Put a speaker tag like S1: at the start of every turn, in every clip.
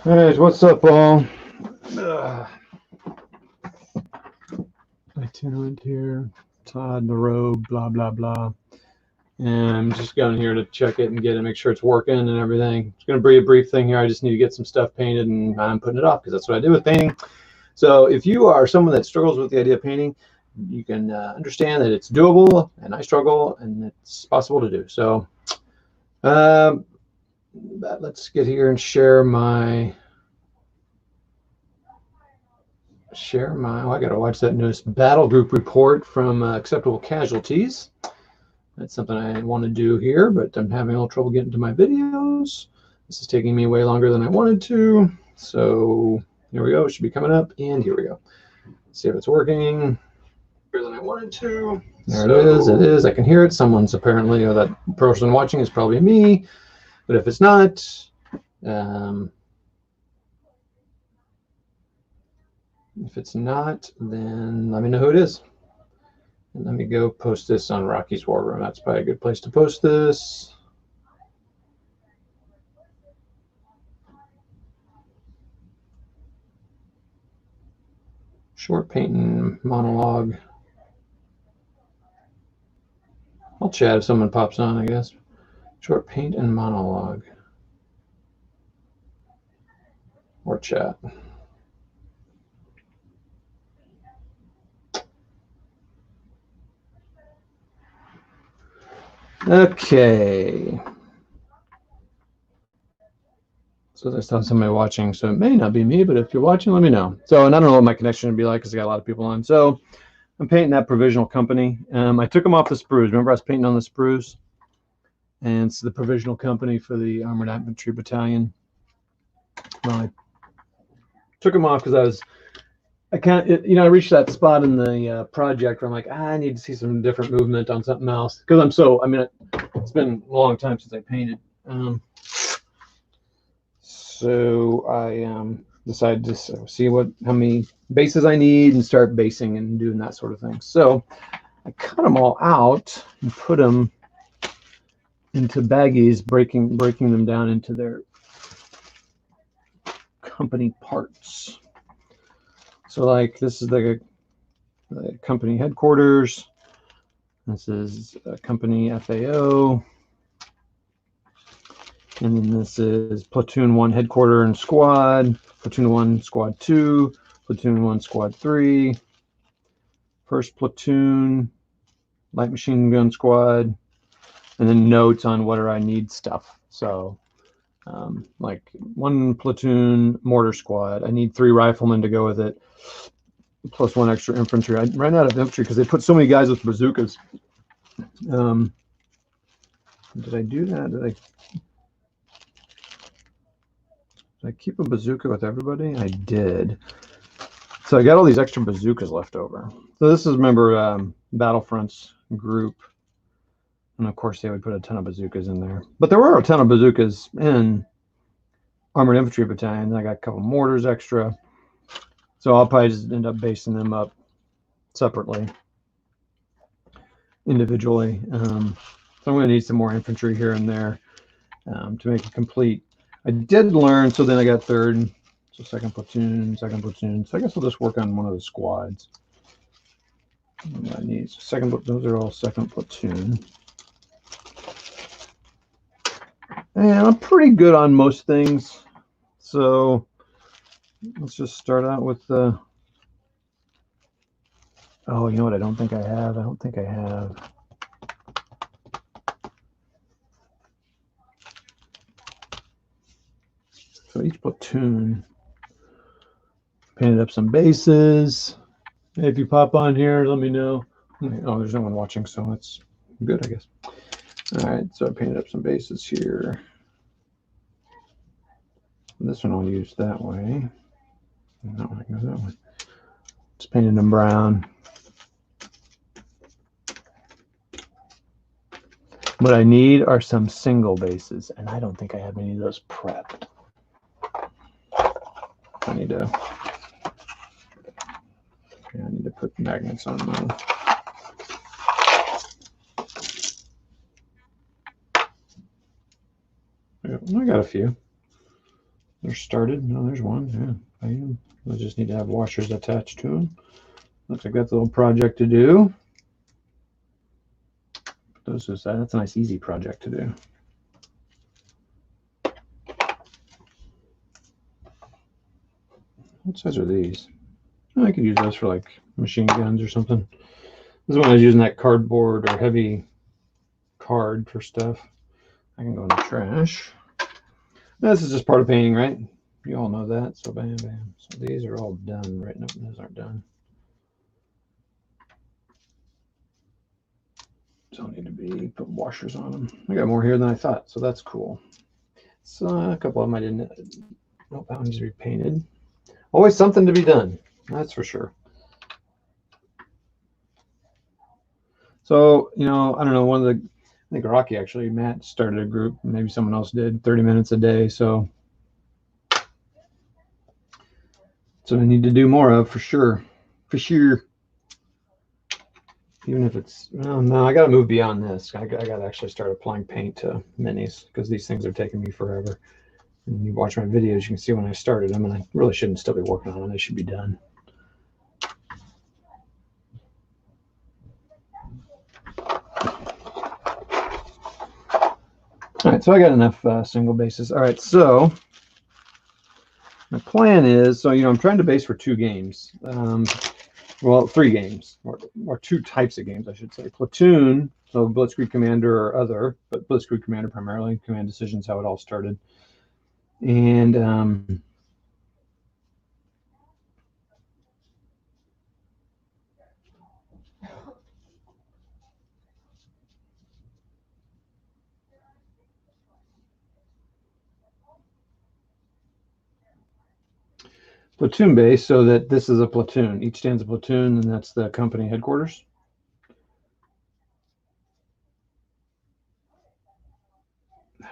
S1: All right, what's up, all? Uh, Itinerant here, Todd, the robe, blah, blah, blah. And I'm just going here to check it and get it, make sure it's working and everything. It's going to be a brief thing here. I just need to get some stuff painted, and I'm putting it off because that's what I do with painting. So if you are someone that struggles with the idea of painting, you can understand that it's doable, and I struggle, and it's possible to do. So let's get here and share my... oh, I gotta watch that newest battle group report from Acceptable Casualties. That's something I want to do here, but I'm having a little trouble getting to my videos. This is taking me way longer than I wanted to. So here we go. It should be coming up, and here we go. Let's see if it's working. Better than I wanted to. There it is. It is. I can hear it. Someone's apparently, or that person watching is probably me. But if it's not, then let me know who it is. And let me go post this on Rocky's War Room. That's probably a good place to post this. Short painting monologue. I'll chat if someone pops on, I guess. Short paint and monologue. Or chat. Okay. So there's somebody watching, so it may not be me, but if you're watching, let me know. So, and I don't know what my connection would be like because I got a lot of people on. So I'm painting that provisional company. I took them off the sprues. Remember I was painting on the sprues? And it's the provisional company for the Armored Infantry Battalion. Well, I took them off because I reached that spot in the project where I'm like, I need to see some different movement on something else. Because it's been a long time since I painted. So I decided to see how many bases I need and start basing and doing that sort of thing. So I cut them all out and put them into baggies, breaking them down into their company parts. So like this is the company headquarters. This is a company FAO. And then this is platoon 1 headquarter and squad, platoon 1 squad 2, platoon 1 squad 3, first platoon, light machine gun squad, and then notes on what I need stuff. So like 1 platoon mortar squad, I need 3 riflemen to go with it, plus 1 extra infantry. I ran out of infantry because they put so many guys with bazookas. Did I do that? Did I keep a bazooka with everybody? I did. So I got all these extra bazookas left over. So this is, remember, Battlefront's group. And of course, they would put a ton of bazookas in there. But there were a ton of bazookas in Armored Infantry Battalion. I got a couple mortars extra. So I'll probably just end up basing them up separately, individually. So I'm going to need some more infantry here and there to make it complete. I did learn, so then I got 3rd, so 2nd platoon. So I guess I'll just work on one of the squads. I need 2nd, those are all 2nd platoon. And I'm pretty good on most things. So let's just start out with the... Oh, you know what I don't think I have? So each platoon painted up some bases. Hey, if you pop on here, let me know. Oh, there's no one watching, so that's good, I guess. All right, so I painted up some bases here. This one I'll use that way. That one goes that way. Just painted them brown. What I need are some single bases, and I don't think I have any of those prepped. I need to put magnets on those. I got a few. They're started. No, there's one. Yeah, I just need to have washers attached to them. Looks like that's a little project to do. That's a nice, easy project to do. What size are these? I could use those for like machine guns or something. This is when I was using that cardboard or heavy card for stuff. I can go in the trash. This is just part of painting, right? You all know that. So bam, bam. So these are all done, right? No, those aren't done. So I need to put washers on them. I got more here than I thought, so that's cool. So a couple of them I didn't. Oh, that one needs to be painted. Always something to be done. That's for sure. So, I don't know, I think Rocky actually, Matt started a group, maybe someone else did, 30 minutes a day. So I need to do more of for sure. For sure. Even if it's, well, no, I got to move beyond this. I got to actually start applying paint to minis because these things are taking me forever. And you watch my videos, you can see when I started them, and I really shouldn't still be working on them. They should be done. All right, so I got enough single bases. All right, so my plan is, so I'm trying to base for 2 games. Well, 3 games, or 2 types of games, I should say. Platoon, so Blitzkrieg Commander or other, but Blitzkrieg Commander primarily. Command Decisions, how it all started. And platoon base, so that this is a platoon. Each stands a platoon, and that's the company headquarters.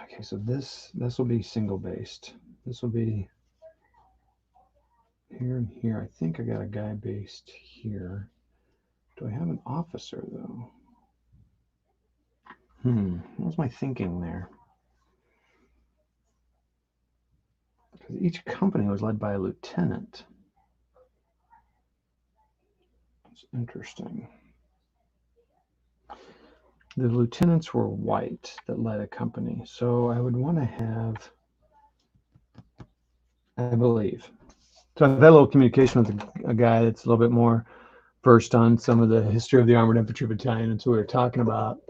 S1: Okay, so this will be single based. This will be here and here. I think I got a guy based here. Do I have an officer though? What was my thinking there? Because each company was led by a lieutenant. That's interesting. The lieutenants were white that led a company. So I would want to have, I believe. So I've had a little communication with a guy that's a little bit more versed on some of the history of the Armored Infantry Battalion. And so we were talking about,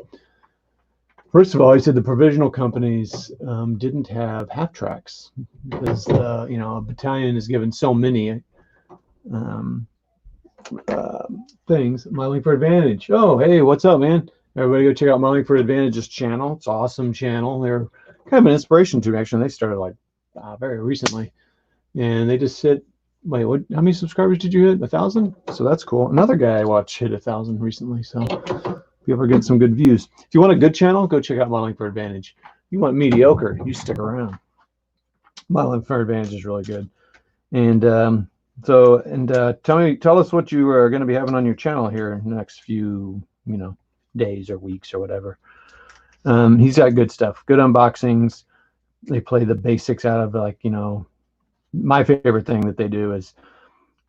S1: first of all, he said the provisional companies didn't have half tracks because, a battalion is given so many things. Modeling for Advantage. Oh, hey, what's up, man? Everybody go check out Modeling for Advantage's channel. It's an awesome channel. They're kind of an inspiration to me, actually. They started like very recently. And they just hit, wait, what? How many subscribers did you hit? 1,000? So that's cool. Another guy I watched hit 1,000 recently. So people are getting some good views. If you want a good channel, go check out Modeling for Advantage. You want mediocre, you stick around. Modeling for Advantage is really good. And tell us what you are going to be having on your channel here in the next few, days or weeks or whatever. He's got good stuff, good unboxings. They play the basics out of, like, my favorite thing that they do is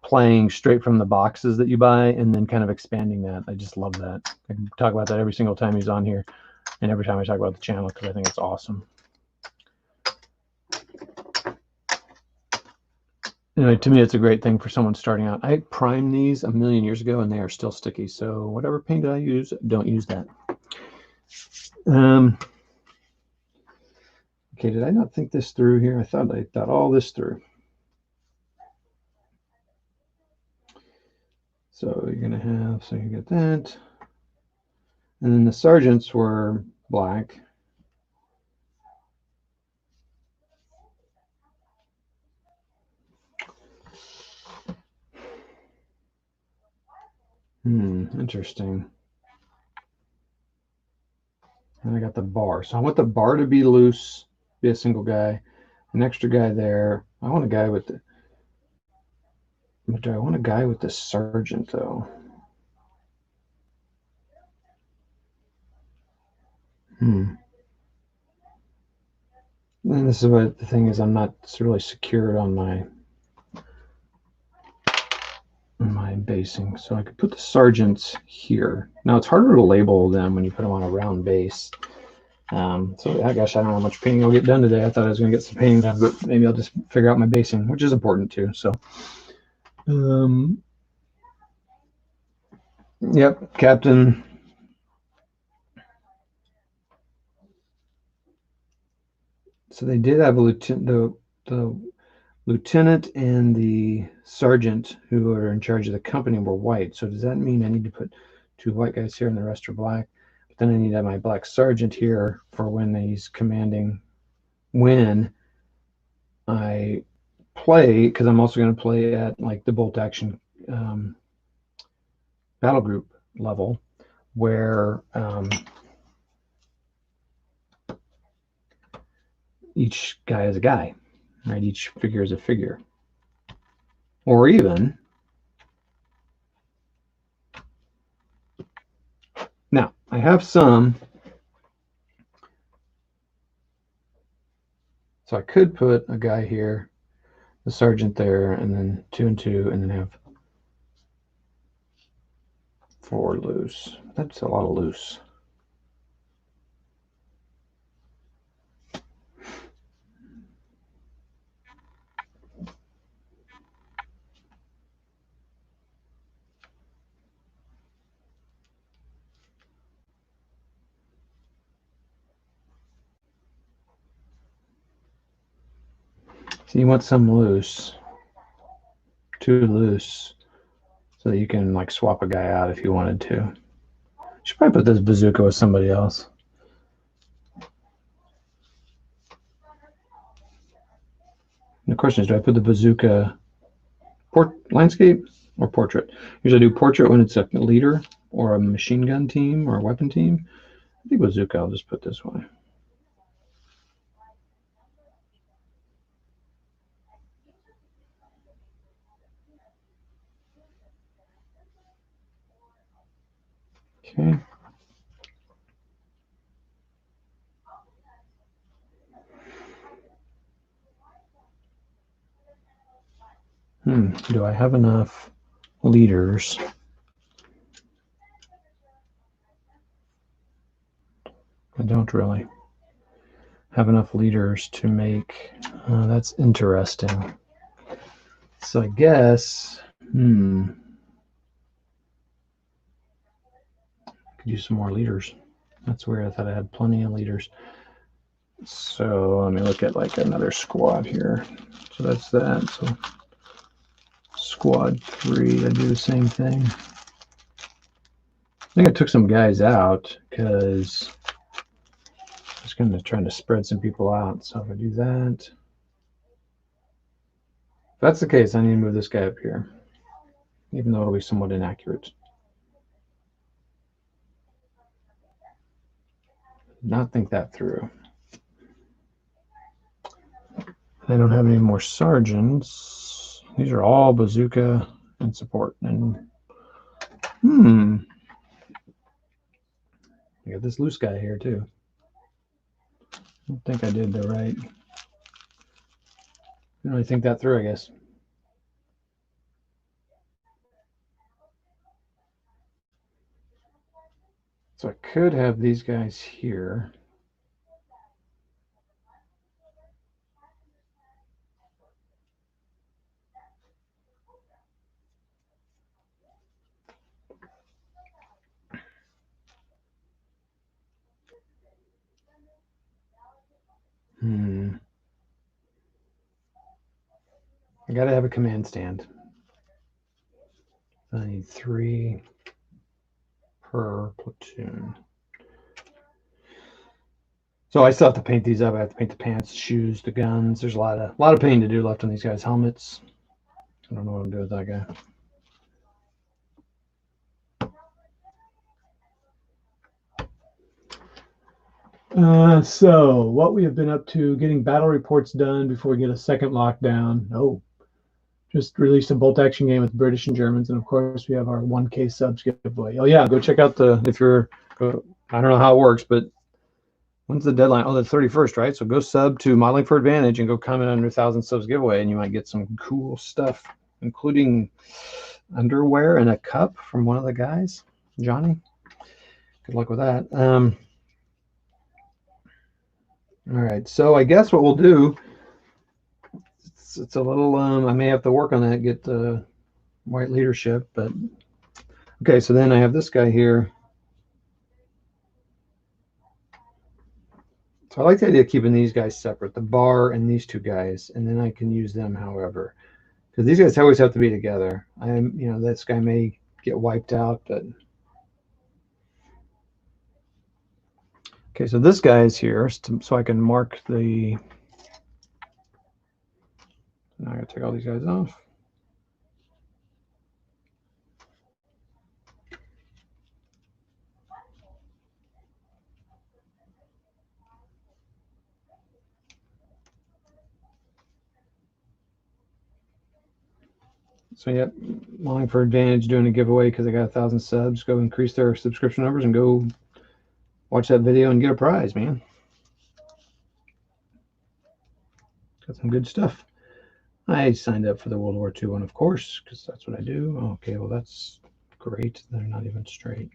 S1: playing straight from the boxes that you buy and then kind of expanding that. I just love that. I can talk about that every single time he's on here and every time I talk about the channel because I think it's awesome. Anyway, to me, it's a great thing for someone starting out. I primed these a million years ago and they are still sticky. So whatever paint I use, don't use that. Okay, did I not think this through here? I thought all this through. So you're going to have, so you get that. And then the sergeants were black. Interesting. And I got the bar. So I want the bar to be loose, be a single guy, an extra guy there. I want a guy with the, but do I want a guy with the sergeant though? And this is what the thing is, I'm not really secured on my basing. So I could put the sergeants here. Now it's harder to label them when you put them on a round base. So gosh, I don't know how much painting I'll get done today. I thought I was going to get some painting done, but maybe I'll just figure out my basing, which is important too. So, yep, Captain. So they did have a lieutenant, the lieutenant and the sergeant who are in charge of the company were white. So does that mean I need to put 2 white guys here and the rest are black? But then I need to have my black sergeant here for when he's commanding, when I play, because I'm also going to play at like the bolt action battle group level, where each guy is a guy, right? Each figure is a figure. Or even, now I have some, so I could put a guy here, the sergeant there, and then 2 and 2, and then have 4 loose. That's a lot of loose. So you want some loose, 2 loose, so that you can like swap a guy out if you wanted to. You should probably put this bazooka with somebody else. And the question is, do I put the bazooka landscape or portrait? Usually I do portrait when it's a leader or a machine gun team or a weapon team. I think bazooka I'll just put this way. Okay. Do I have enough leaders? I don't really have enough leaders to make. That's interesting. So I guess, could use some more leaders. That's weird. I thought I had plenty of leaders. So let me look at like another squad here. So that's that. So squad 3, I do the same thing. I think I took some guys out because I was going to try to spread some people out. So if I do that, if that's the case, I need to move this guy up here, even though it'll be somewhat inaccurate. Did not think that through. I don't have any more sergeants. These are all bazooka and support. And I got this loose guy here too. I don't think I did the right. I didn't really think that through, I guess. So I could have these guys here. I gotta have a command stand. I need 3 per platoon. So I still have to paint these up. I have to paint the pants, the shoes, the guns. There's a lot of painting to do left on these guys' helmets. I don't know what I'm doing with that guy. So what we have been up to, getting battle reports done before we get a second lockdown. Just released a bolt action game with British and Germans, and of course we have our 1K subs giveaway. Oh yeah, go check out I don't know how it works, but When's the deadline? Oh, the 31st, right? So go sub to Modeling for Advantage and go comment on your 1,000 subs giveaway, and you might get some cool stuff, including underwear and a cup from one of the guys, Johnny. Good luck with that. All right, so I guess what we'll do, it's a little, I may have to work on that, get the white leadership, but okay, so then I have this guy here. So I like the idea of keeping these guys separate, the bar and these two guys, and then I can use them however. Because these guys always have to be together. This guy may get wiped out, but okay. So this guy is here, so I can mark the. Now I gotta take all these guys off. So yep, Modeling for Advantage doing a giveaway because I got 1,000 subs. Go increase their subscription numbers and go watch that video and get a prize, man. Got some good stuff. I signed up for the World War II one, of course, because that's what I do. Okay, well that's great. They're not even straight.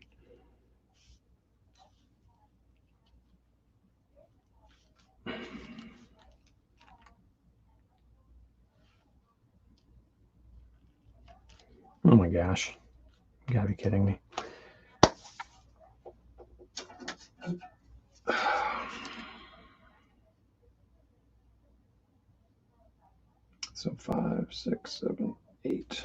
S1: Oh my gosh. You gotta be kidding me. So 5, 6, 7, 8.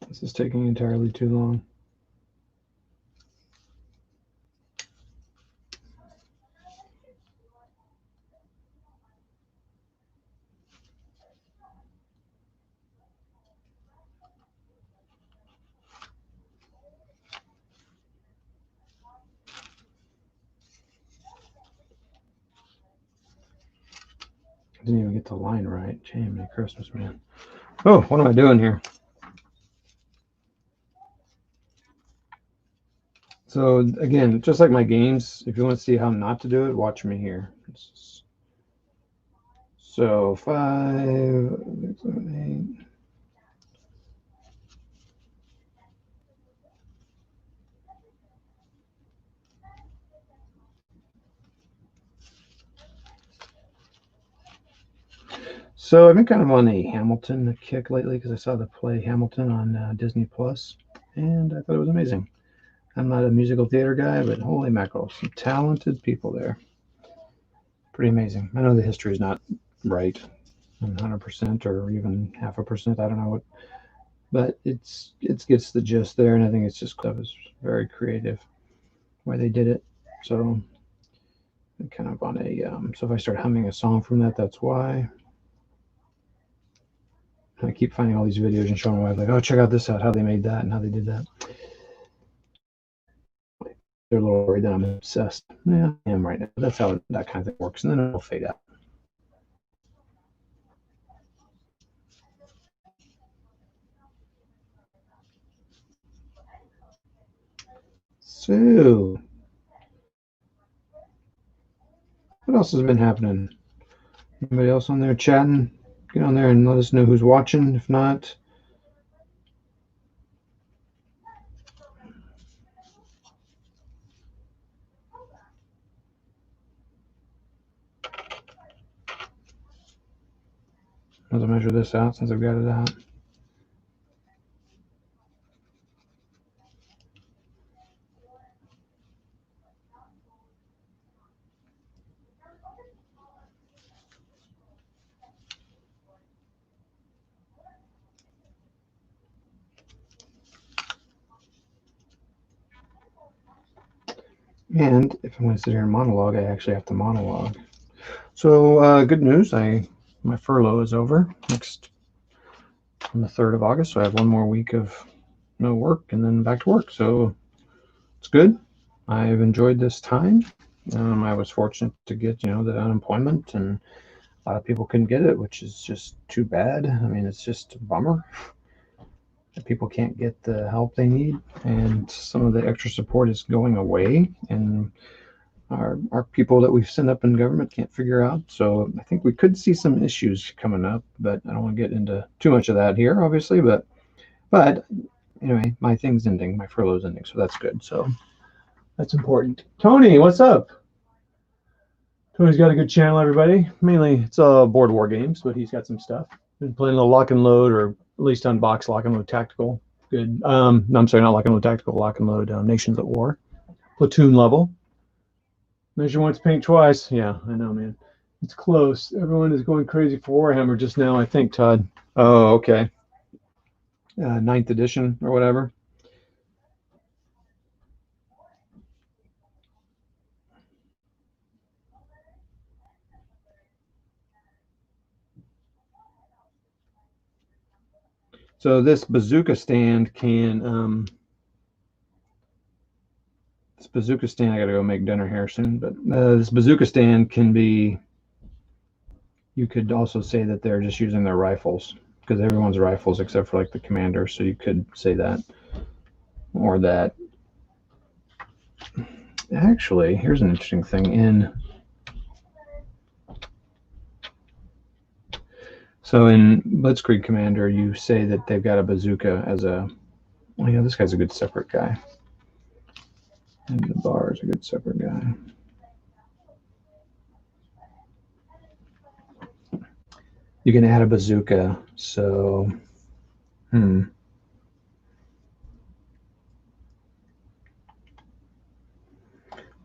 S1: This is taking entirely too long. I didn't even get the line right. Jamie Christmas, man. Oh, what am I doing here? So again, just like my games, if you want to see how not to do it, watch me here. So 5, 6, 7, 8. So I've been kind of on a Hamilton kick lately because I saw the play Hamilton on Disney Plus, and I thought it was amazing. I'm not a musical theater guy, but holy mackerel, some talented people there. Pretty amazing. I know the history is not right 100% or even 0.5%. I don't know what, but it gets the gist there, and I think it's just stuff is very creative why they did it. So I'm kind of on a so if I start humming a song from that, that's why. I keep finding all these videos and showing my wife, like, oh, check out this out, how they made that and how they did that. They're a little worried that I'm obsessed. Yeah, I am right now. That's how that kind of thing works, and then it'll fade out. So, what else has been happening? Anybody else on there chatting? Get on there and let us know who's watching. If not, I'll measure this out since I've got it out. And if I'm going to sit here and monologue, I actually have to monologue. So good news, my furlough is over next on the 3rd of August, so I have one more week of no work and then back to work. So it's good. I've enjoyed this time. I was fortunate to get the unemployment, and A lot of people couldn't get it, which is just too bad. I mean, it's just a bummer that people can't get the help they need, and some of the extra support is going away, and our people that we've sent up in government can't figure out. So I think we could see some issues coming up, but I don't want to get into too much of that here, obviously. But anyway, my thing's ending, my furlough's ending, so that's good. So that's important. Tony, what's up? Tony's got a good channel, everybody. Mainly it's board war games, but he's got some stuff. Been playing a lock and load, or at least unbox lock and load tactical. Good. No, I'm sorry, not lock and load tactical, lock and load Nations at War. Platoon level. Measure once, paint twice. Yeah, I know, man. It's close. Everyone is going crazy for Warhammer just now, I think, Todd. Oh, okay. 9th edition or whatever. So this bazooka stand can this bazooka stand, I gotta go make dinner here soon, but this bazooka stand can be, you could also say that they're just using their rifles, because everyone's rifles except for like the commander, so you could say that, or that. Actually, here's an interesting thing so in Blitzkrieg Commander, you say that they've got a bazooka as a, well, yeah, this guy's a good separate guy. And the bar is a good separate guy. You can add a bazooka, so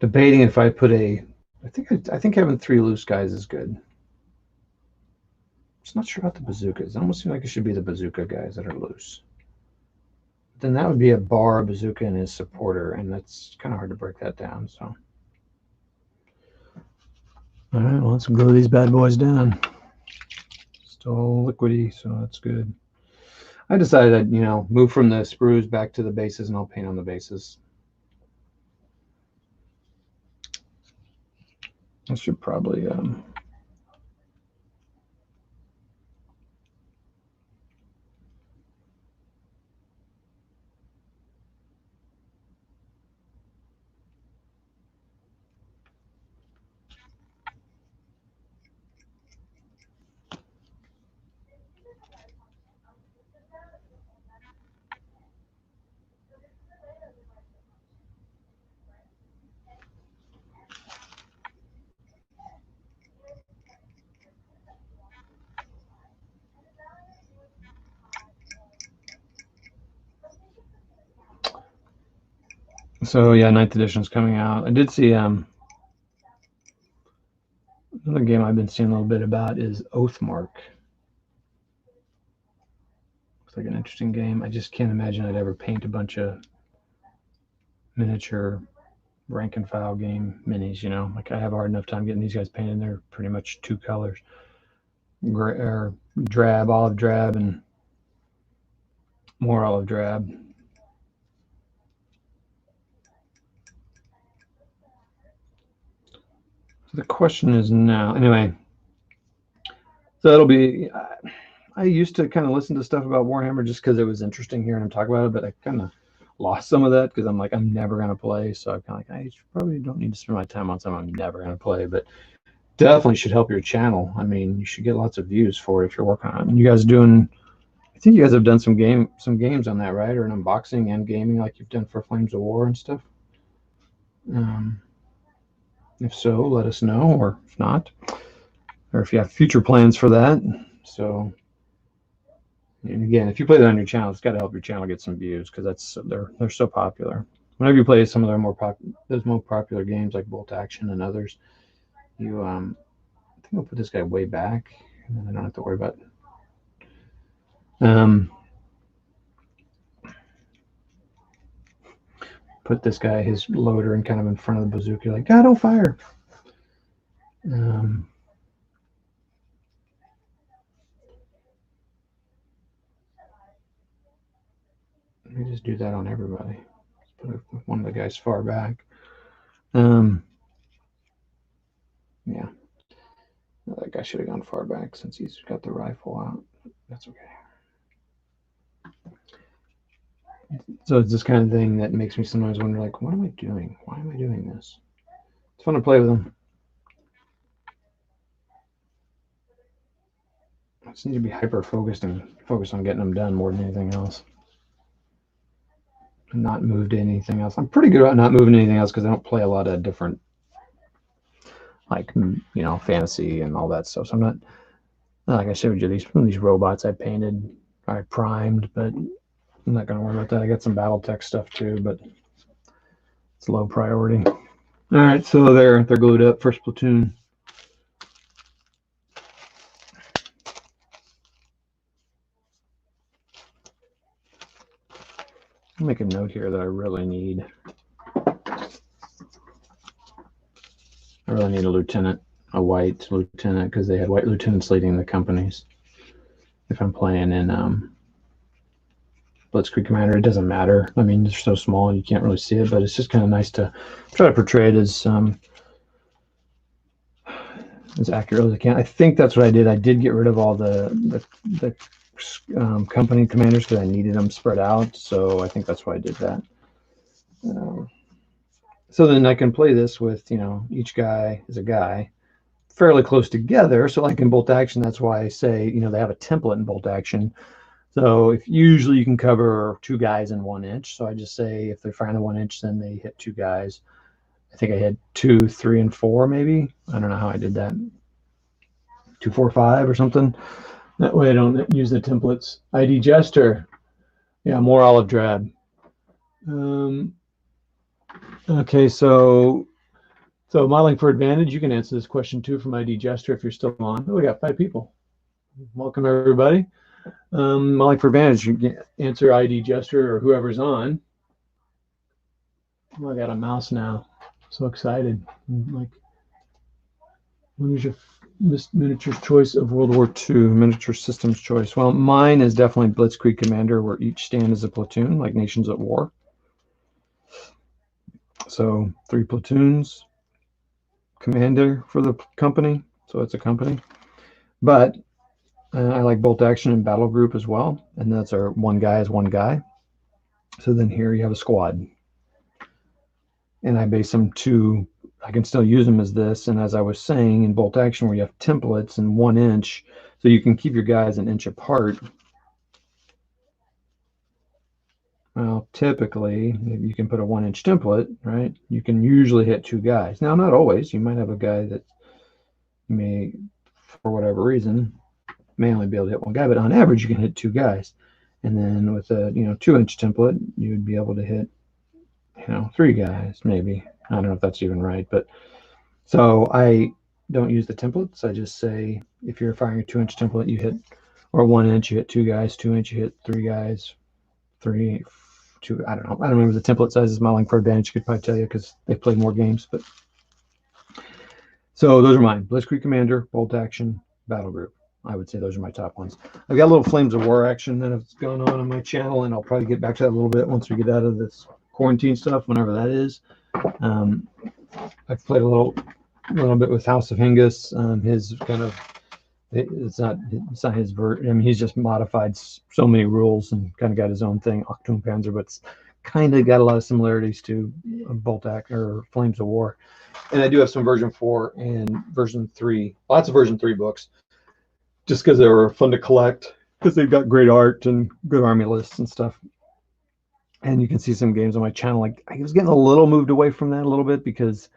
S1: debating if I put I think having 3 loose guys is good. Just not sure about the bazookas. It almost seems like it should be the bazooka guys that are loose. Then that would be a bar, bazooka, and his supporter, and that's kind of hard to break that down. So, all right, well, let's glue these bad boys down. Still liquidy, so that's good. I decided that, move from the sprues back to the bases, and I'll paint on the bases. I should probably So yeah, 9th edition is coming out. I did see another game I've been seeing a little bit about is Oathmark. Looks like an interesting game. I just can't imagine I'd ever paint a bunch of miniature rank and file game minis. Like I have a hard enough time getting these guys painted. They're pretty much 2 colors, or drab, olive drab, and more olive drab. So the question is now, anyway, so it'll be, I used to kind of listen to stuff about Warhammer just because it was interesting hearing him talk about it, but I kind of lost some of that because I'm like, I'm never going to play. So I'm kind of like, I probably don't need to spend my time on something I'm never going to play, but definitely should help your channel. I mean, you should get lots of views for it if you're working on it. And you guys doing, I think you guys have done some games on that, right? Or an unboxing and gaming like you've done for Flames of War and stuff. If so, let us know, or if not, or if you have future plans for that. So, and again, if you play that on your channel, it's got to help your channel get some views because they're so popular. Whenever you play some of their more popular games like Bolt Action and others, you I think I'll put this guy way back, and then I don't have to worry about. Put this guy, his loader, in kind of in front of the bazooka, like, God, don't fire. Let me just do that on everybody. Put one of the guys far back. Yeah. That guy should have gone far back since he's got the rifle out. That's okay. So it's this kind of thing that makes me sometimes wonder, like, what am I doing? Why am I doing this? It's fun to play with them. I just need to be hyper focused and focus on getting them done more than anything else. And not move to anything else. I'm pretty good about not moving to anything else because I don't play a lot of different, like, fantasy and all that stuff. So I'm not, like I showed you, these robots I painted, I primed, but I'm not going to worry about that. I got some BattleTech stuff too, but it's low priority. All right, so they're glued up. First platoon. I'll make a note here that I really need a lieutenant, a white lieutenant, because they had white lieutenants leading the companies. If I'm playing in Blitzkrieg Commander, it doesn't matter. I mean, they're so small you can't really see it, but it's just kind of nice to try to portray it as accurately as I can. I think that's what I did. I did get rid of all the company commanders because I needed them spread out. So I think that's why I did that. So then I can play this with, each guy is a guy fairly close together. So like in bolt action, that's why I say, they have a template in bolt action. So if usually you can cover 2 guys in 1 inch. So I just say if they're firing the 1 inch, then they hit 2 guys. I think I had 2, 3, and 4 maybe. I don't know how I did that. 2, 4, 5 or something. That way I don't use the templates. ID Jester. Yeah, more olive drab. Okay, so modeling for advantage, you can answer this question too from ID Jester if you're still on. Oh, we got 5 people. Welcome everybody. Modeling for advantage, you can answer ID Jester or whoever's on. Oh, I got a mouse now. So excited. Like, what is your miniature choice of World War II? Miniature systems choice. Well, mine is definitely Blitzkrieg Commander, where each stand is a platoon, like Nations at War. So 3 platoons, commander for the company. So it's a company. But I like bolt action and battle group as well. And that's our 1 guy is 1 guy. So then here you have a squad. And I base them to, I can still use them as this. And as I was saying, in bolt action, where you have templates in 1 inch, so you can keep your guys an inch apart. Well, typically, if you can put a 1 inch template, right? You can usually hit 2 guys. Now, not always. You might have a guy that may, for whatever reason, may only be able to hit 1 guy, but on average, you can hit 2 guys. And then with a 2 inch template, you would be able to hit 3 guys, maybe. I don't know if that's even right, but so I don't use the templates. I just say if you're firing a 2 inch template, you hit, or 1 inch, you hit 2 guys. 2 inch, you hit 3 guys. 3, 2. I don't know. I don't remember the template sizes. Modeling for advantage could probably tell you because they played more games. But so those are mine: Blitzkrieg Commander, bolt action, battle group. I would say those are my top ones. I've got a little Flames of War action that has gone on my channel, and I'll probably get back to that a little bit once we get out of this quarantine stuff, whenever that is. I've played a little bit with House of Hengist. His kind of, it's not his version. I mean, he's just modified so many rules and kind of got his own thing, Achtung Panzer, but it's kind of got a lot of similarities to Bolt Act or Flames of War. And I do have some version 4 and version 3, lots of version 3 books, just because they were fun to collect, because they've got great art and good army lists and stuff. And you can see some games on my channel. Like, I was getting a little moved away from that a little bit because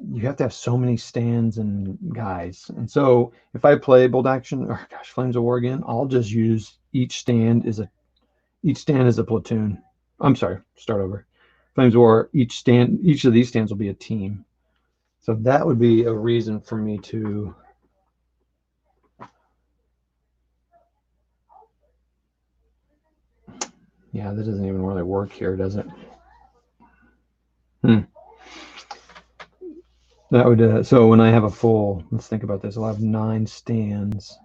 S1: you have to have so many stands and guys. And so if I play Bolt Action, or gosh, Flames of War again, I'll just use each stand is a platoon. I'm sorry, start over. Flames of War, each of these stands will be a team. So that would be a reason for me to yeah, that doesn't even really work here, does it? That would so when I have a full, let's think about this, I'll have 9 stands.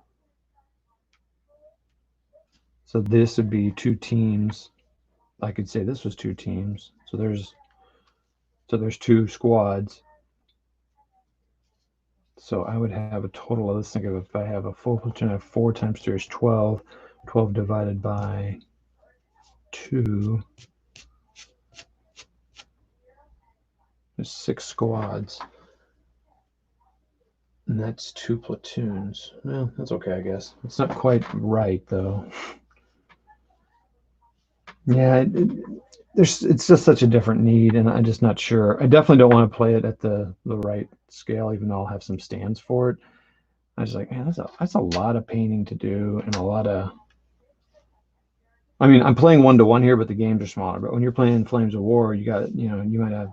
S1: So this would be 2 teams. I could say this was 2 teams. So there's 2 squads. So I would have a total of, let's think of, if I have a full platoon, I have 4 times 3 is 12. 12 divided by 2 is 6 squads. And that's 2 platoons. Well, that's okay, I guess. It's not quite right, though. Yeah, it's just such a different need, and I'm just not sure. I definitely don't want to play it at the right scale, even though I'll have some stands for it. I was like, man, that's a lot of painting to do, and a lot of. I mean, I'm playing 1-to-1 here, but the games are smaller. But when you're playing Flames of War, you got, you might have.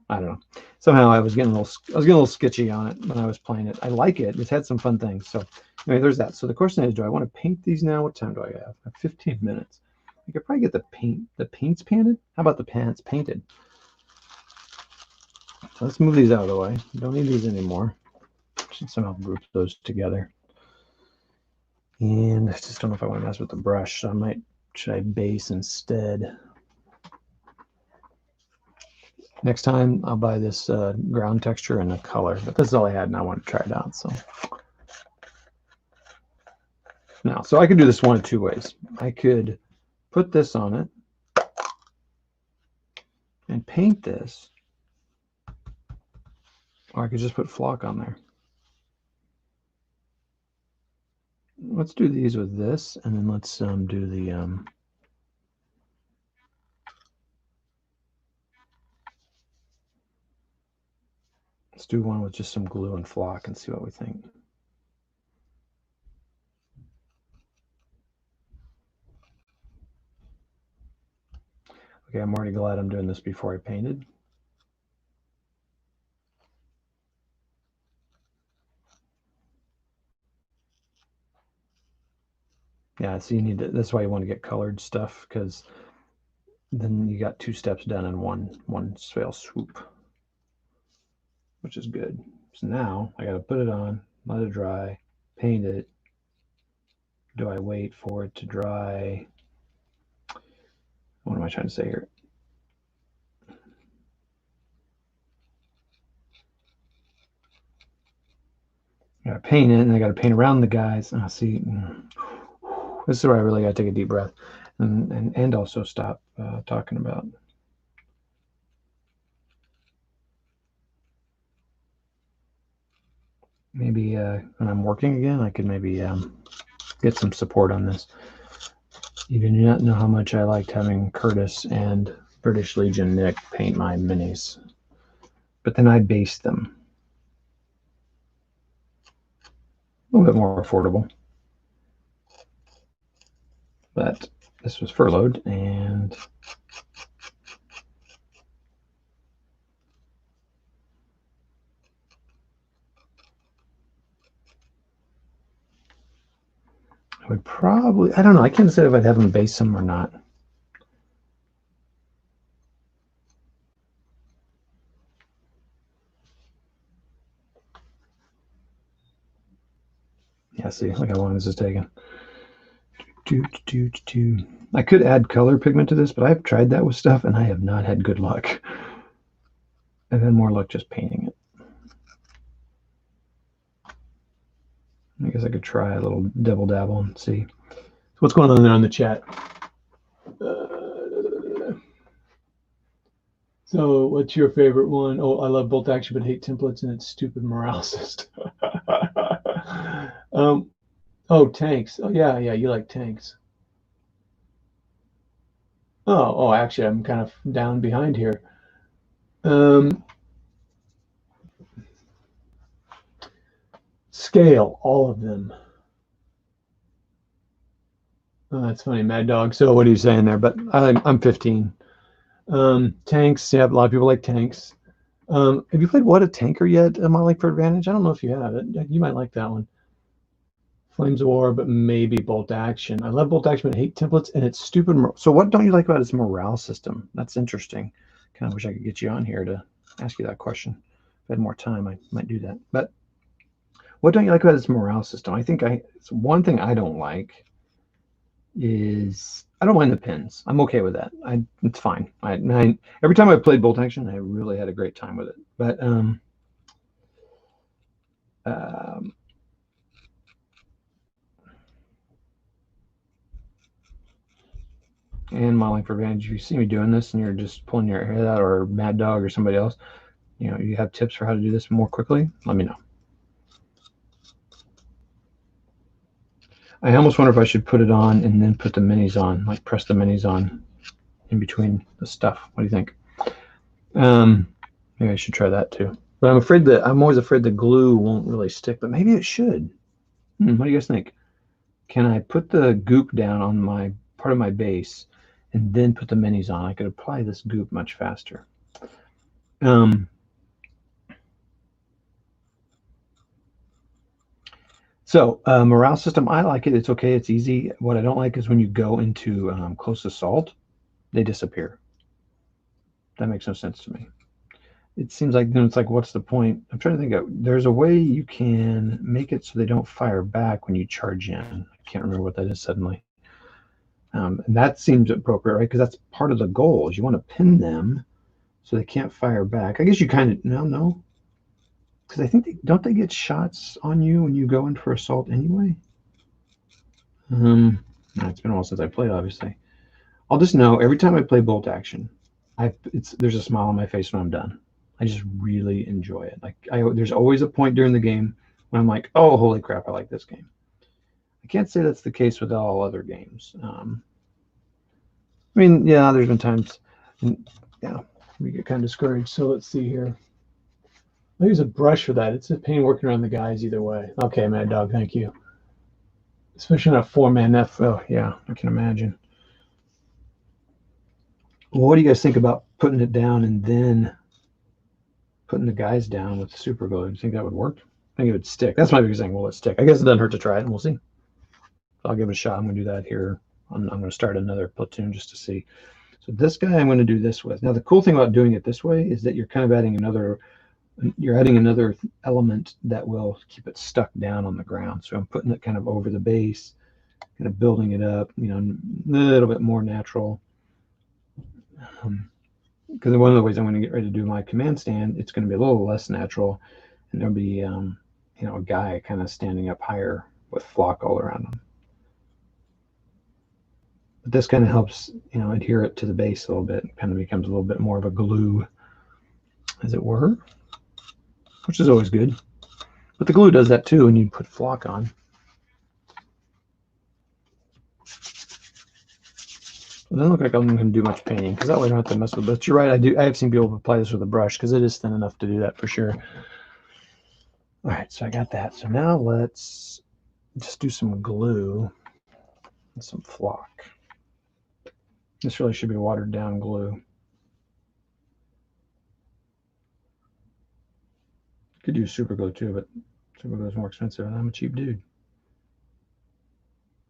S1: I don't know. Somehow I was getting a little sketchy on it when I was playing it. I like it. It's had some fun things. So anyway, there's that. So the question is, do I want to paint these now? What time do I have? I have 15 minutes. I could probably get the paints painted. How about the pants painted? So let's move these out of the way. Don't need these anymore. Should somehow group those together. And I just don't know if I want to mess with the brush. So should I base instead? Next time I'll buy this ground texture and a color, but this is all I had and I want to try it out. So now, so I could do this one of 2 ways. I could put this on it and paint this, or I could just put flock on there. Let's do these with this, and then let's do the let's do one with just some glue and flock and see what we think. Okay, I'm already glad I'm doing this before I painted. Yeah, so you need to, that's why you want to get colored stuff, because then you got 2 steps done in one fell swoop, which is good. So now I got to put it on, let it dry, paint it. Do I wait for it to dry? What am I trying to say here? I got to paint it, and I got to paint around the guys. See, this is where I really got to take a deep breath, and also stop talking about. Maybe when I'm working again, I could maybe get some support on this. You do not know how much I liked having Curtis and British Legion Nick paint my minis, but then I based them. A little bit more affordable. But this was furloughed, and I would probably, I don't know, I can't say if I'd have them base them or not. Yeah, see, look how long this is taking. I could add color pigment to this, but I've tried that with stuff, and I have not had good luck. I've had more luck just painting it. I guess I could try a little double dabble and see. So what's going on there on the chat? So what's your favorite one? Oh, I love bolt action but hate templates and its stupid morale system. Oh, tanks. Oh, yeah, you like tanks. Oh, actually, I'm kind of down behind here. Scale, all of them. Oh, that's funny, Mad Dog. So what are you saying there? But I'm 15. Tanks, yeah, a lot of people like tanks. Have you played What a Tanker yet, Monologue for Advantage? I don't know if you have it. You might like that one. Flames of War, but maybe Bolt Action. I love Bolt Action, but I hate templates, and it's stupid. So what don't you like about its morale system? That's interesting. Kind of wish I could get you on here to ask you that question. If I had more time, I might do that. But what don't you like about its morale system? I think it's one thing I don't like is I don't mind the pins. I'm okay with that. It's fine. Every time I played Bolt Action, I really had a great time with it. But And Modeling for Advantage. If you see me doing this and you're just pulling your head out, or Mad Dog or somebody else, you know, you have tips for how to do this more quickly, let me know. I almost wonder if I should put it on and then put the minis on, like press the minis on in between the stuff. What do you think? Maybe I should try that too. But I'm always afraid the glue won't really stick, but maybe it should. What do you guys think? Can I put the goop down on my part of my base and then put the minis on? I could apply this goop much faster. So morale system, I like it. It's okay. It's easy. What I don't like is when you go into close assault, they disappear. That makes no sense to me. It seems like, you know, it's like, what's the point? I'm trying to think of, there's a way you can make it so they don't fire back when you charge in. I can't remember what that is suddenly. And that seems appropriate, right? Because that's part of the goal, is you want to pin them so they can't fire back. I guess you kind of, no. Because I think, don't they get shots on you when you go in for assault anyway? It's been a while since I played, obviously. I'll just know, every time I play bolt action, there's a smile on my face when I'm done. I just really enjoy it. Like there's always a point during the game when I'm like, oh, holy crap, I like this game. I can't say that's the case with all other games. I mean, yeah, there's been times, yeah, we get kind of discouraged. So let's see here. I'll use a brush for that. It's a pain working around the guys either way. Okay, Mad Dog, thank you. Especially on a 4-man F. Oh, yeah, I can imagine. Well, what do you guys think about putting it down and then putting the guys down with super glue? Do you think that would work? I think it would stick. That's my biggest thing. Will it stick? I guess it doesn't hurt to try it, and we'll see. I'll give it a shot. I'm going to do that here. I'm going to start another platoon just to see. So this guy I'm going to do this with. Now, the cool thing about doing it this way is that you're kind of adding another element that will keep it stuck down on the ground. So I'm putting it kind of over the base, kind of building it up, you know, a little bit more natural. Because one of the ways I'm going to get ready to do my command stand, it's going to be a little less natural, and there'll be, you know, a guy kind of standing up higher with flock all around him. But this kind of helps, you know, adhere it to the base a little bit. It kind of becomes a little bit more of a glue, as it were, which is always good. But the glue does that too when you put flock on. It doesn't look like I'm going to do much painting, because that way I don't have to mess with it. But you're right, I have seen people apply this with a brush, because it is thin enough to do that for sure. All right, so I got that. So now let's just do some glue and some flock. This really should be watered down glue. Could use super glue too, but super glue is more expensive, and I'm a cheap dude.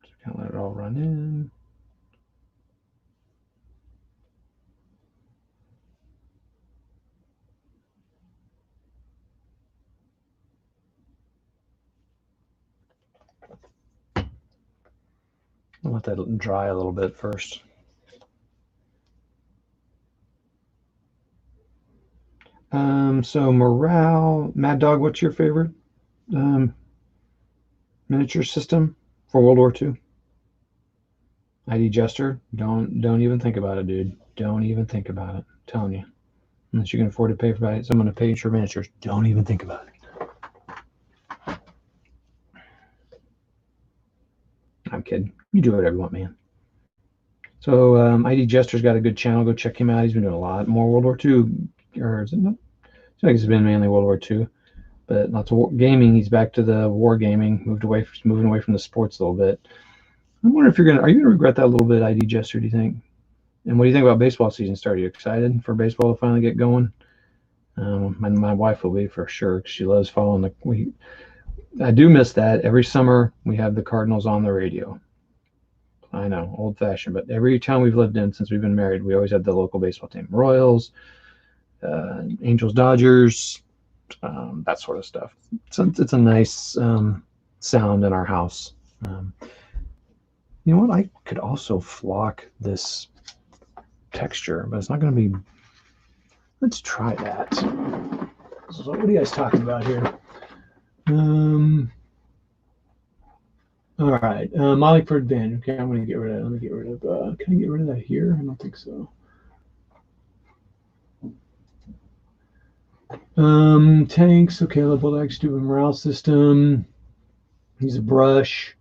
S1: So kind of let it all run in. I'll let that dry a little bit first. So morale, Mad Dog, what's your favorite miniature system for World War II? ID Jester, don't even think about it, dude. Don't even think about it. I'm telling you. Unless you can afford to pay for someone to pay for miniatures, don't even think about it. I'm kidding. You do whatever you want, man. So ID Jester's got a good channel. Go check him out. He's been doing a lot more World War II, or is it not? I think it's been mainly World War II, but lots of gaming. He's back to the war gaming. Moving away from the sports a little bit. I wonder if are you gonna regret that a little bit, ID Jester? Do you think? And what do you think about baseball season start? Are you excited for baseball to finally get going? My wife will be for sure, because she loves following I do miss that. Every summer we have the Cardinals on the radio. I know, old-fashioned, but every town we've lived in since we've been married, we always had the local baseball team. Royals, Angels, Dodgers, that sort of stuff. So it's a nice sound in our house. You know what? I could also flock this texture, but it's not going to be... Let's try that. So what are you guys talking about here? All right, Molly for advantage. Okay, I'm going to get rid of that. Let me get rid of. Can I get rid of that here? I don't think so. Tanks. Okay, level X do a morale system. Use a brush.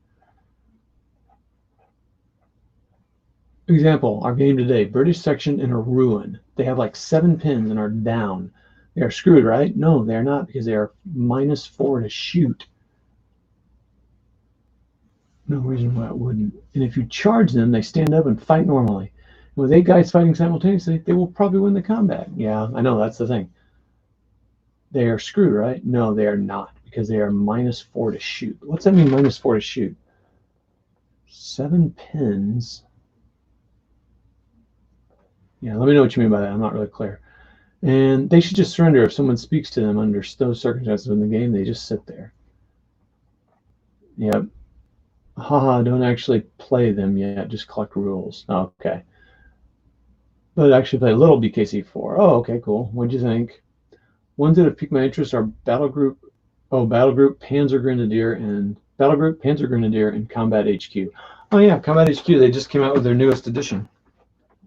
S1: Example: our game today: British section in a ruin. They have like 7 pins and are down. They are screwed, right? No, they're not because they are -4 to shoot. No reason why it wouldn't. And if you charge them, they stand up and fight normally. And with 8 guys fighting simultaneously, they will probably win the combat. Yeah, I know, that's the thing. They are screwed, right? No, they are not, because they are -4 to shoot. What's that mean, -4 to shoot? 7 pins. Yeah, let me know what you mean by that. I'm not really clear. And they should just surrender if someone speaks to them under those circumstances in the game. They just sit there. Yep. Haha, don't actually play them yet. Just collect rules. Oh, okay. But actually play a little BKC4. Oh, okay, cool. What'd you think? Ones that have piqued my interest are Battle Group, Panzer Grenadier, and Combat HQ. Oh yeah, Combat HQ. They just came out with their newest edition.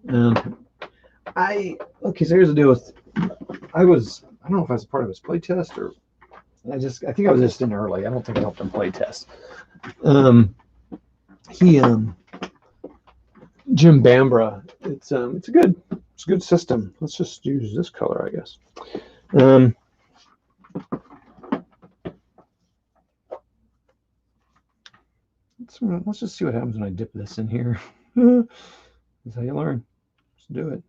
S1: Okay, so here's the deal with. I don't know if I was part of his playtest or I think I was just in early. I don't think I helped him playtest. Jim Bambra. It's a good system. Let's just use this color, I guess. Let's just see what happens when I dip this in here. That's how you learn. Let's do it.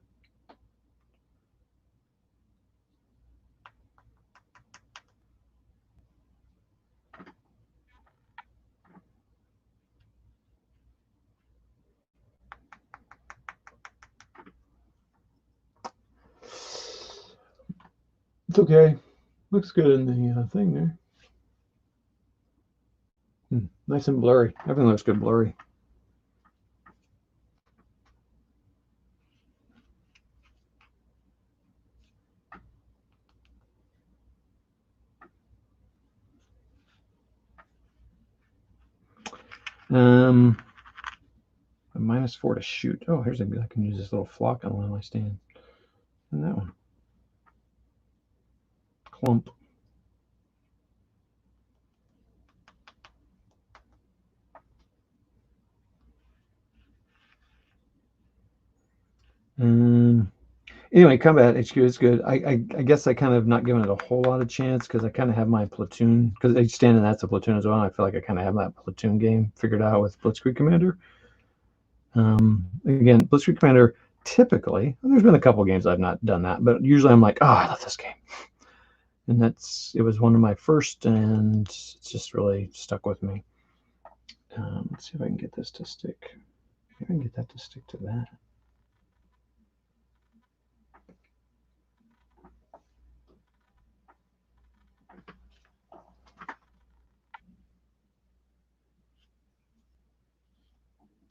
S1: It's okay. Looks good in the thing there. Nice and blurry. Everything looks good blurry. A -4 to shoot. Oh, I can use this little flock on one of my stands. And that one. Clump. Anyway, Combat HQ is good. I guess I kind of not giving it a whole lot of chance because I kind of have my platoon, because each stand and that's a platoon as well. And I feel like I kind of have that platoon game figured out with Blitzkrieg Commander. Again, Blitzkrieg Commander, typically, there's been a couple games I've not done that, but usually I'm like, oh, I love this game. And it was one of my first, and it's just really stuck with me. Let's see if I can get this to stick. Maybe I can get that to stick to that.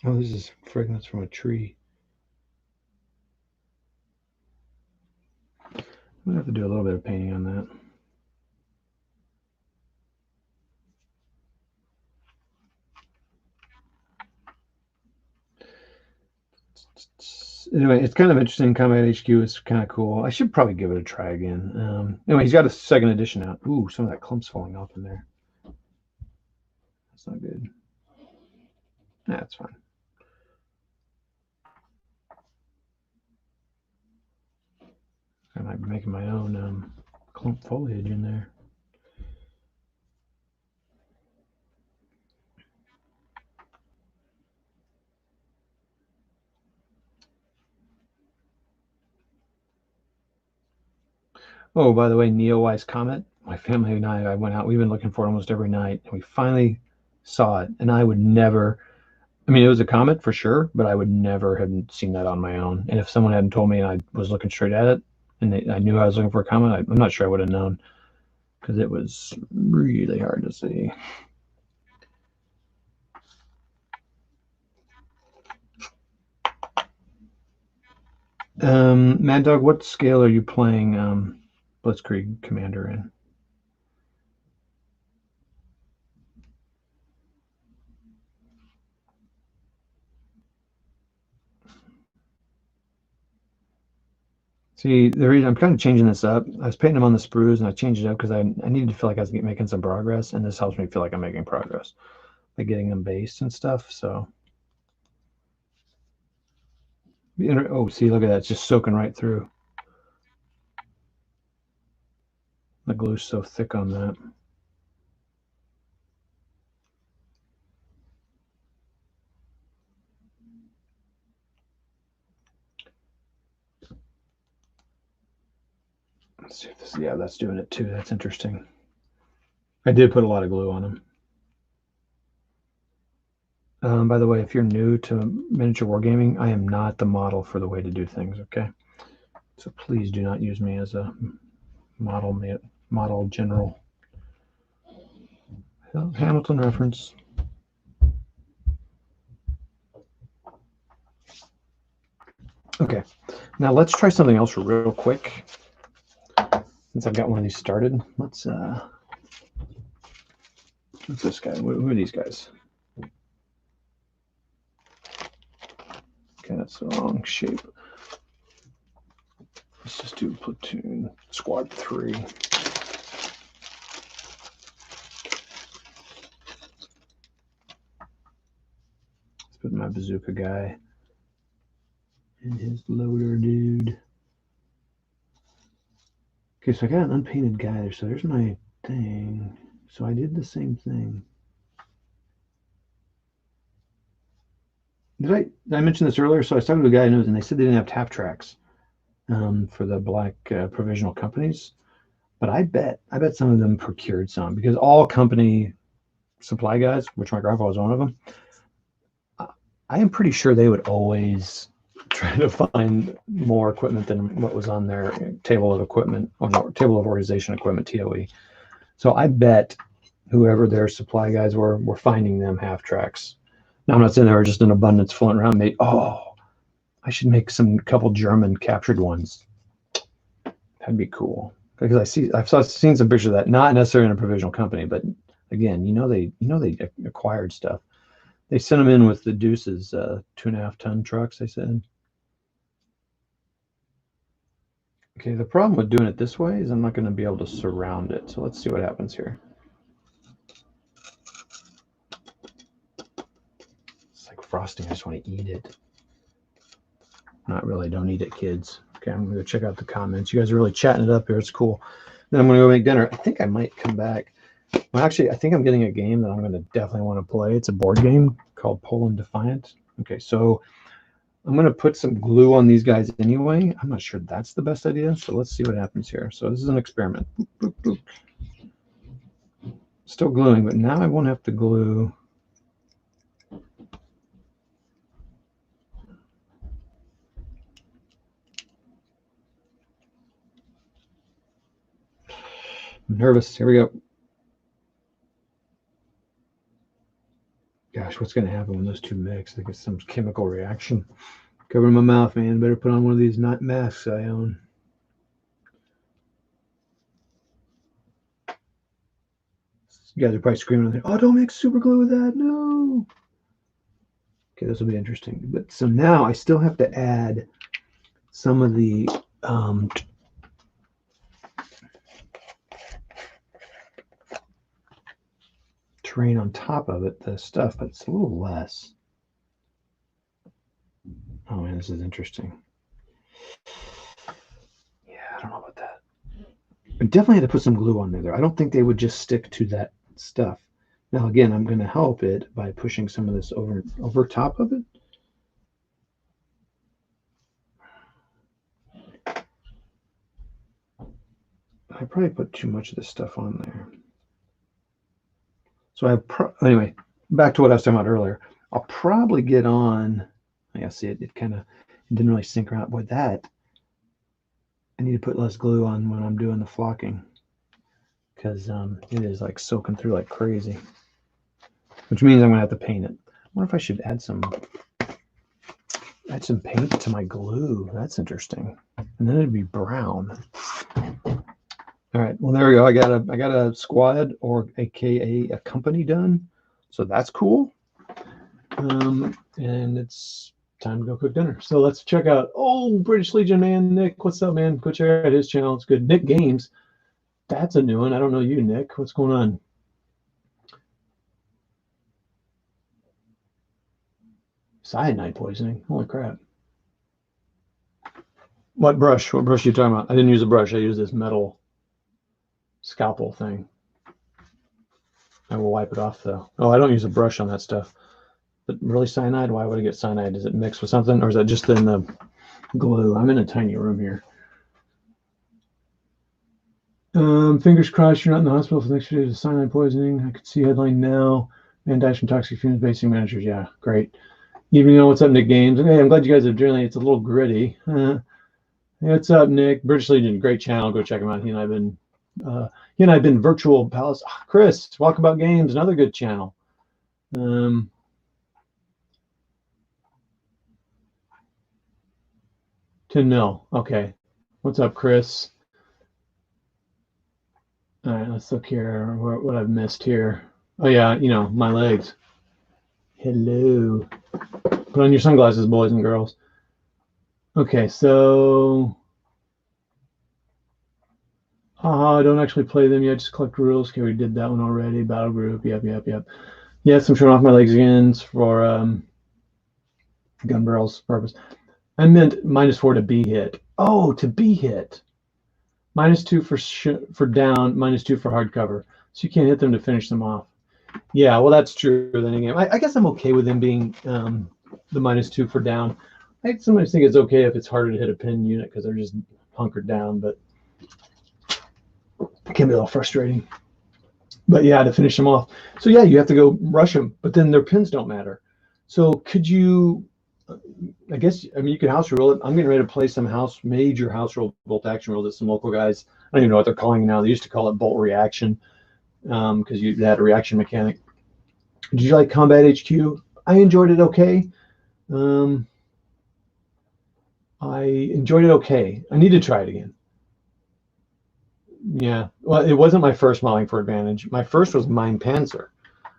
S1: Oh, this is fragrance from a tree. I'm gonna have to do a little bit of painting on that. Anyway, it's kind of interesting. Combat HQ is kind of cool. I should probably give it a try again. Anyway, he's got a second edition out. Ooh, some of that clump's falling off in there. That's not good. That's fine. I might be making my own clump foliage in there. Oh, by the way, Neowise Comet. My family and I went out. We've been looking for it almost every night, and we finally saw it. And I would never. I mean, it was a comet for sure, but I would never have seen that on my own. And if someone hadn't told me and I was looking straight at it, and I knew I was looking for a comet, I'm not sure I would have known, because it was really hard to see. Mad Dog, what scale are you playing Blitzkrieg Commander in? See, the reason I'm kind of changing this up, I was painting them on the sprues and I changed it up because I needed to feel like I was making some progress, and this helps me feel like I'm making progress by getting them based and stuff. So, oh, see, look at that. It's just soaking right through. The glue's so thick on that. Let's see if this, yeah, that's doing it too. That's interesting. I did put a lot of glue on them. By the way, if you're new to miniature wargaming, I am not the model for the way to do things, okay? So please do not use me as a model general. Hamilton reference. Okay, now let's try something else real quick. Since I've got one of these started, what's this guy? Who are these guys? Okay, that's the wrong shape. Let's just do platoon squad 3. Let's put my bazooka guy and his loader dude. Okay, so I got an unpainted guy there. So there's my thing. So I did the same thing. Did I mention this earlier? So I was talking to a guy who knows, and they said they didn't have tap tracks for the black provisional companies. But I bet some of them procured some, because all company supply guys, which my grandpa was one of them, I am pretty sure they would always try to find more equipment than what was on their table of equipment, or table of organization equipment, TOE. So I bet whoever their supply guys were finding them half tracks. Now I'm not saying they were just in abundance floating around. I should make some couple German captured ones. That'd be cool. Because I've seen some pictures of that, not necessarily in a provisional company, but again, they acquired stuff. They sent them in with the Deuces 2.5 ton trucks, they said. Okay, the problem with doing it this way is I'm not going to be able to surround it. So let's see what happens here. It's like frosting. I just want to eat it. Not really. Don't eat it, kids. Okay, I'm going to go check out the comments. You guys are really chatting it up here. It's cool. Then I'm going to go make dinner. I think I might come back. Well, actually, I think I'm getting a game that I'm going to definitely want to play. It's a board game called Poland Defiant. Okay, so I'm going to put some glue on these guys anyway. I'm not sure that's the best idea, so let's see what happens here. So this is an experiment. Boop, boop, boop. Still gluing, but now I won't have to glue. I'm nervous. Here we go. Gosh, what's going to happen when those two mix? I think it's some chemical reaction. Covering my mouth, man. Better put on one of these masks I own. You guys are probably screaming, "Oh, don't make super glue with that. No." Okay, this will be interesting. But so now I still have to add some of the terrain on top of it, the stuff, but it's a little less. Oh man, this is interesting. Yeah, I don't know about that. I definitely had to put some glue on there. I don't think they would just stick to that stuff. Now again, I'm going to help it by pushing some of this over top of it. I probably put too much of this stuff on there. So anyway, back to what I was talking about earlier. I'll probably get on. I see it kind of didn't really sync around. Boy, that I need to put less glue on when I'm doing the flocking, because it is like soaking through like crazy. Which means I'm gonna have to paint it. I wonder if I should add some paint to my glue. That's interesting. And then it'd be brown. All right, well there we go. I got a squad, or aka a company done, so that's cool. And it's time to go cook dinner. So let's check out, oh, British Legion man, Nick. What's up, man? Go check out his channel. It's good. Nick Games. That's a new one. I don't know you, Nick. What's going on? Cyanide poisoning. Holy crap. What brush? What brush are you talking about? I didn't use a brush. I used this metal scalpel thing. I will wipe it off, though. Oh, I don't use a brush on that stuff. But really, cyanide? Why would I get cyanide? Is it mixed with something? Or is that just in the glue? I'm in a tiny room here. Fingers crossed you're not in the hospital for the next few days of cyanide poisoning. I could see headline now. Man dies from toxic fumes, basing managers. Yeah, great. Even know what's up, Nick Games. Okay, I'm glad you guys are doing it. It's a little gritty. What's up, Nick? British Legion, great channel. Go check him out. He and I've been virtual palace. Oh, Chris, Walkabout Games, another good channel. To know. Okay. What's up, Chris? All right, let's look here. What I've missed here. Oh yeah, you know, my legs. Hello. Put on your sunglasses, boys and girls. Okay, so I don't actually play them yet, just collect rules. Okay, we did that one already. Battle group, yep. Yes, I'm showing off my legs again for gun barrels purpose. I meant -4 to be hit. Oh, to be hit. -2 for down, -2 for hardcover. So you can't hit them to finish them off. Yeah, well, that's true. Then again, I guess I'm okay with them being the -2 for down. I sometimes think it's okay if it's harder to hit a pin unit because they're just hunkered down, but it can be a little frustrating. But yeah, to finish them off. So yeah, you have to go rush them, but then their pins don't matter. So could you, I guess, I mean, you could house rule it. I'm getting ready to play some major house rule bolt action rule that some local guys, I don't even know what they're calling it now. They used to call it bolt reaction because you had a reaction mechanic. Did you like Combat HQ? I enjoyed it okay. I enjoyed it okay. I need to try it again. Yeah, well, it wasn't my first modeling for Advantage. My first was Mein Panzer.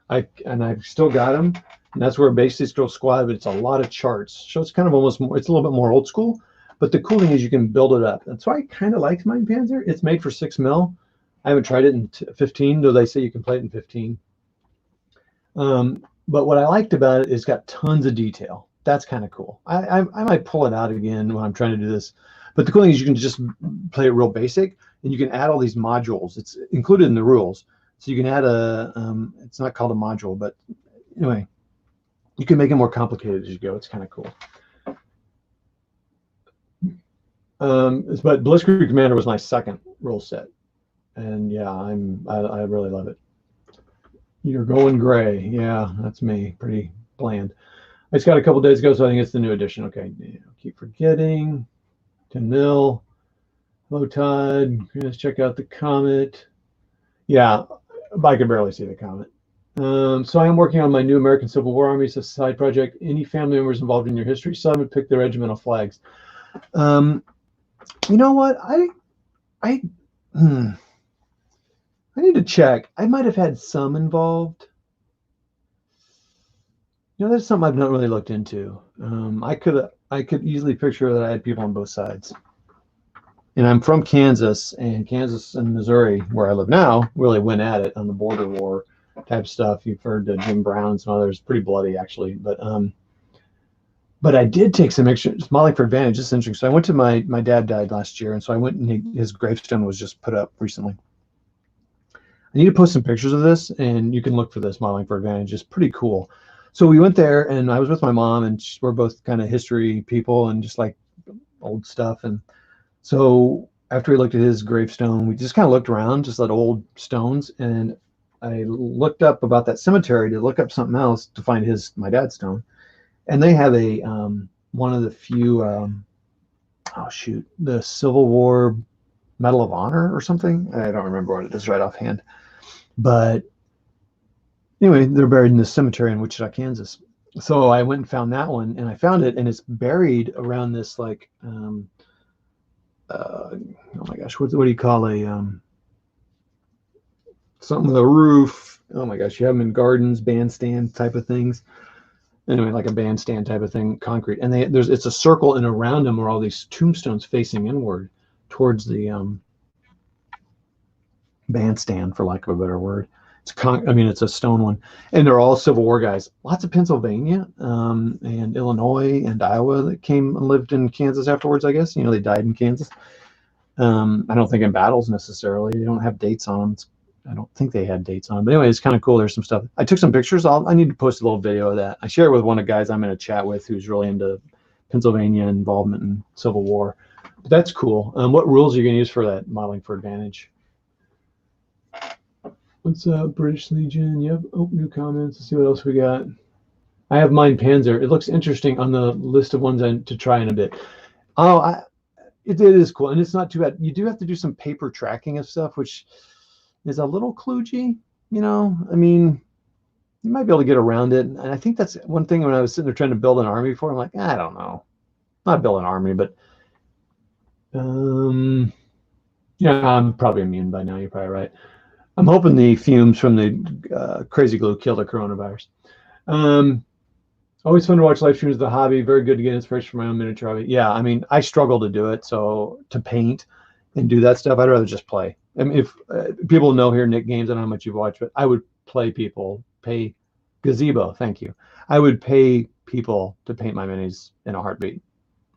S1: I've still got them, and that's where basically still squad, but it's a lot of charts. So it's kind of almost more, it's a little bit more old school, but the cool thing is you can build it up. And so I kind of liked Mein Panzer. It's made for 6 mil. I haven't tried it in 15, though they say you can play it in 15. But what I liked about it is it's got tons of detail. That's kind of cool. I might pull it out again when I'm trying to do this. But the cool thing is you can just play it real basic, and you can add all these modules. It's included in the rules. So you can add it's not called a module, but anyway, you can make it more complicated as you go. It's kind of cool. But Blitzkrieg Commander was my second rule set. And yeah, I really love it. You're going gray. Yeah, that's me. Pretty bland. It's got a couple days ago, so I think it's the new edition. Okay, keep forgetting. To nil. Hello, Todd. Let's check out the comment. Yeah, I can barely see the comment. So I am working on my new American Civil War Army. It's a side project. Any family members involved in your history? Some would pick their regimental flags. You know what? I need to check. I might have had some involved. You know, that's something I've not really looked into. I could easily picture that I had people on both sides. And I'm from Kansas, and Kansas and Missouri, where I live now, really went at it on the border war type stuff. You've heard Jim Brown and some others, pretty bloody actually. But I did take some extra modeling for Advantage. It's interesting. So I went to my dad died last year, and so I went and his gravestone was just put up recently. I need to post some pictures of this, and you can look for this modeling for Advantage. It's pretty cool. So we went there, and I was with my mom, and we're both kind of history people and just like old stuff. And so after we looked at his gravestone, we just kind of looked around, just at old stones, and I looked up about that cemetery to look up something else to find my dad's stone. And they have a one of the few the Civil War Medal of Honor or something. I don't remember what it is right offhand. But anyway, they're buried in this cemetery in Wichita, Kansas. So I went and found that one, and I found it, and it's buried around this like oh my gosh, what do you call a something with a roof? Oh my gosh, you have them in gardens, bandstand type of things. Anyway, like a bandstand type of thing, concrete. And it's a circle, and around them are all these tombstones facing inward towards the bandstand, for lack of a better word. It's a stone one, and they're all Civil War guys. Lots of Pennsylvania and Illinois and Iowa that came and lived in Kansas afterwards. I guess they died in Kansas. I don't think in battles necessarily. They don't have dates on them. I don't think they had dates on them. But anyway, it's kind of cool. There's some stuff. I took some pictures. I need to post a little video of that. I share it with one of the guys I'm in a chat with who's really into Pennsylvania involvement in Civil War. But that's cool. What rules are you going to use for that modeling for advantage? What's up, British Legion? Yep. Oh, new comments. Let's see what else we got. I have mine Panzer. It looks interesting on the list of ones to try in a bit. Oh, it is cool, and it's not too bad. You do have to do some paper tracking of stuff, which is a little kludgy. I mean, you might be able to get around it. And I think that's one thing when I was sitting there trying to build an army before, I'm like, I don't know. Not build an army, but yeah, I'm probably immune by now. You're probably right. I'm hoping the fumes from the crazy glue kill the coronavirus. Always fun to watch live streams of the hobby. Very good to get inspiration from my own miniature hobby. Yeah, I mean, I struggle to do it. So to paint and do that stuff, I'd rather just play. I mean, if people know here, Nick Games, I don't know how much you've watched, but I would pay Gazebo, thank you. I would pay people to paint my minis in a heartbeat.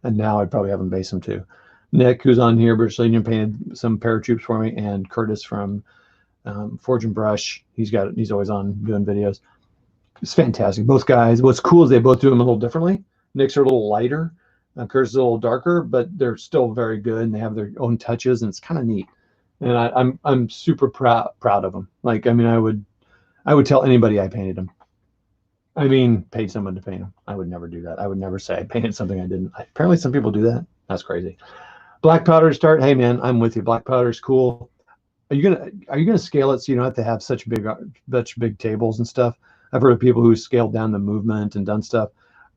S1: And now I'd probably have them base them too. Nick, who's on here, British Legion, painted some paratroops for me, and Curtis from Forge and Brush. He's always on doing videos. It's fantastic. Both guys. What's cool is they both do them a little differently. Nick's are a little lighter. Curtis is a little darker, but they're still very good, and they have their own touches, and it's kind of neat. And I'm super proud of them. Like, I mean, I would tell anybody I painted them. I mean, paid someone to paint them. I would never do that. I would never say I painted something I didn't. Apparently, some people do that. That's crazy. Black powder to start. Hey, man, I'm with you. Black powder is cool. Are you gonna scale it so you don't have to have such big tables and stuff? I've heard of people who scaled down the movement and done stuff.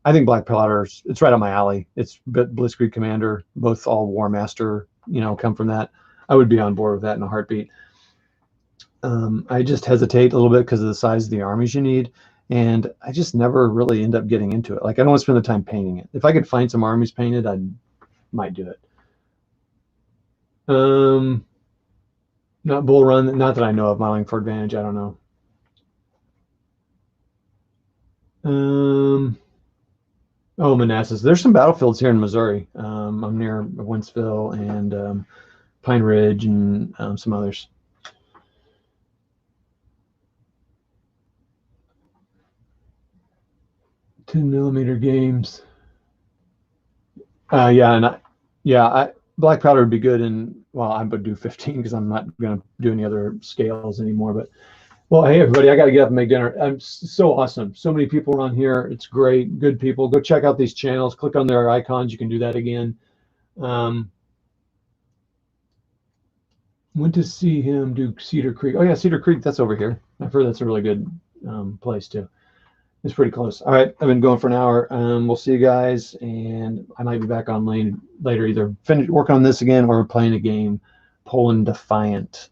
S1: I think black powder, it's right up my alley. It's Blitzkrieg Commander, both all War Master, come from that. I would be on board with that in a heartbeat. I just hesitate a little bit because of the size of the armies you need, and I just never really end up getting into it. Like, I don't want to spend the time painting it. If I could find some armies painted, I might do it. Not Bull Run, not that I know of. Modeling for advantage, I don't know. Oh, Manassas. There's some battlefields here in Missouri. I'm near Wentzville and Pine Ridge and some others. 10mm games. Black powder would be good, and well, I would do 15 because I'm not going to do any other scales anymore. But well, hey everybody, I got to get up and make dinner. I'm so awesome. So many people around here. It's great. Good people. Go check out these channels. Click on their icons. You can do that again. Went to see him do Cedar Creek. Oh yeah, Cedar Creek. That's over here. I've heard that's a really good place too. It's pretty close. All right, I've been going for an hour. We'll see you guys, and I might be back online later, either working on this again or playing a game, Poland Defiant.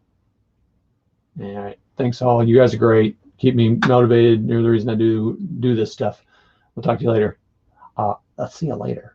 S1: All right, thanks all. You guys are great. Keep me motivated. You're the reason I do this stuff. We'll talk to you later. I'll see you later.